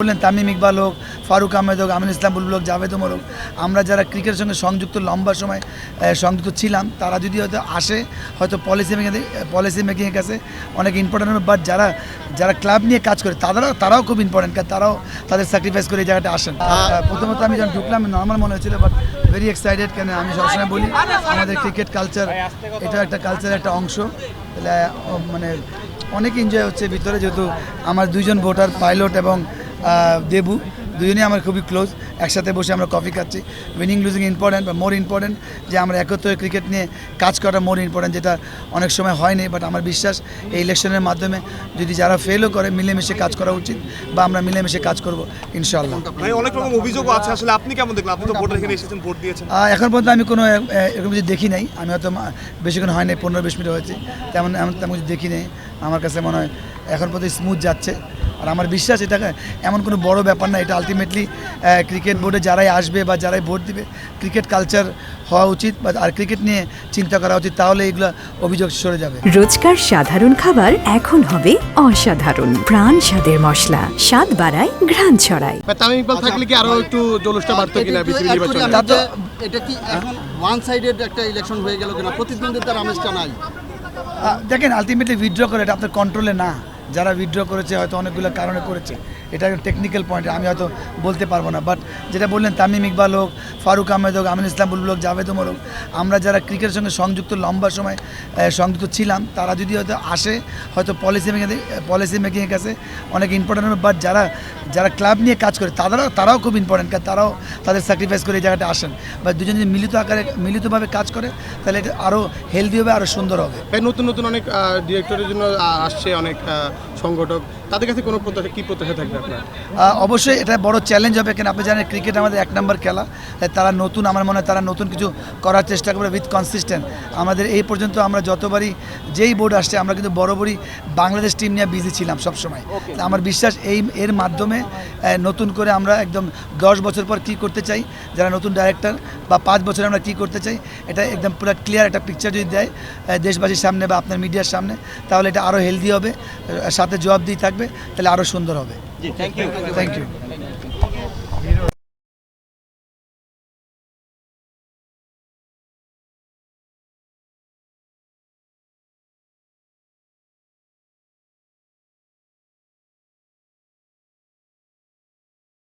বললেন তামিম ইকবাল হোক, ফারুক আহমেদ হোক, আমিনুল ইসলাম বুলবুল হোক, জাভেদ ওমর হোক, আমরা যারা ক্রিকেটের সঙ্গে সংযুক্ত লম্বা সময় সংযুক্ত ছিলাম, তারা যদি হয়তো আসে, হয়তো পলিসি মেকিংয়ের কাছে অনেক ইম্পর্টেন্ট হবে। বাট যারা ক্লাব নিয়ে কাজ করে তারাও খুব ইম্পর্টেন্ট, কারণ তারাও তাদের স্যাক্রিফাইস করে এই জায়গাটা আসেন। প্রথমত আমি যখন ঢুকলাম নর্মাল মনে হয়েছিল, বাট ভেরি এক্সাইটেড। কেন আমি সবসময় বলি আমাদের ক্রিকেট কালচার, এটা একটা কালচারের একটা অংশ। তাহলে মানে অনেক এনজয় হচ্ছে ভিতরে, যেহেতু আমার দুইজন ভোটার পাইলট এবং দেবু দুজনেই আমার খুবই ক্লোজ। একসাথে বসে আমরা কফি খাচ্ছি। উইনিং লুজিং ইম্পর্টেন্ট, বা মোর ইম্পর্টেন্ট যে আমরা একত্রে ক্রিকেট নিয়ে কাজ করা মোর ইম্পর্টেন্ট, যেটা অনেক সময় হয়নি। বাট আমার বিশ্বাস এই ইলেকশনের মাধ্যমে যদি যারা ফেলও করে, মিলেমিশে কাজ করা উচিত, বা আমরা মিলেমিশে কাজ করব ইনশাআল্লাহ। অনেক রকম অভিযোগও আছে, আসলে আপনি কেমন দেখলেন? আপনি তো ভোট রেখে এসেছেন, ভোট দিয়েছেন। এখন পর্যন্ত আমি কোনো এরকম কিছু দেখি নাই। আমি হয়তো বেশিক্ষণ হয় নাই, 15-20 মিনিট হয়েছে, তেমন কিছু দেখি নেই। আমার কাছে মনে হয় এখন পর্যন্ত স্মুথ যাচ্ছে। আর আমার বিশ্বাস এটা এমন কোনো বড় ব্যাপার না। এটা আলটিমেটলি ক্রিকেট বোর্ডে যারাই আসবে বা যারাই ভোট দিবে, ক্রিকেট কালচার হওয়া উচিত, আর ক্রিকেট নিয়ে চিন্তা করা উচিত, তাহলে এগুলো অভিযোগ সরে যাবে। রোজকার সাধারণ খাবার এখন হবে অসাধারণ। প্রাণ স্বাদের মশলা, স্বাদ বাড়ায়, ঘ্রাণ ছড়ায়। তামিম ইকবাল থাকলে কি আরো একটু জলুসটা বাড়তো কিনা বিসিবি নির্বাচনে? এটা কি এখন ওয়ান সাইডেড একটা ইলেকশন হয়ে গেল কিনা? প্রতিদ্বন্দ্বিতার আমেজটা নাই। দেখেন, আলটিমেটলি উইথড্র করে এটা আপনার কন্ট্রোলে না। যারা উইথড্র করেছে হয়তো অনেকগুলো কারণে করেছে, এটা টেকনিক্যাল পয়েন্ট, আমি হয়তো বলতে পারবো না। বাট যেটা বললেন তামিম ইকবাল হোক, ফারুক আহমেদ হোক, আমিনুল ইসলাম বুলবুল হোক, জাভেদ ওমর হোক, আমরা যারা ক্রিকেটের সঙ্গে সংযুক্ত লম্বা সময় সংযুক্ত ছিলাম, তারা যদি হয়তো আসে, হয়তো পলিসি মেকিংয়ের কাছে অনেক ইম্পর্টেন্ট হবে। বাট যারা ক্লাব নিয়ে কাজ করে তারাও খুব ইম্পর্টেন্ট, কারণ তারাও তাদের স্যাক্রিফাইস করে এই জায়গাটা আসেন। বা দুজন যদি মিলিতভাবে কাজ করে, তাহলে এটা আরও হেলদি হবে, আরও সুন্দর হবে। নতুন নতুন অনেক ডিরেক্টরের জন্য আসছে অনেক সংগঠক, তাদের কাছে কোনো কি প্রত্যাশা থাকবে আপনার? অবশ্যই এটা বড় চ্যালেঞ্জ হবে, কেন আপনি জানেন ক্রিকেট আমাদের 1 নম্বর খেলা। তারা নতুন, আমার মনে হয় তারা নতুন কিছু করার চেষ্টা করবে উইথ কনসিস্টেন্ট। আমাদের এই পর্যন্ত আমরা যতবারই যেই বোর্ড আসছে, আমরা কিন্তু বরাবরই বাংলাদেশ টিম নিয়ে বিজি ছিলাম সবসময়। আমার বিশ্বাস এর মাধ্যমে নতুন করে আমরা একদম 10 বছর পর কী করতে চাই, যারা নতুন ডাইরেক্টর, বা 5 বছরে আমরা কী করতে চাই, এটা একদম পুরো ক্লিয়ার একটা পিকচার যদি দেয় দেশবাসীর সামনে বা আপনার মিডিয়ার সামনে, তাহলে এটা আরও হেলদি হবে, সাথে জবাবদিহি থাকবে, তাহলে আরও সুন্দর হবে। Thank you. Thank you.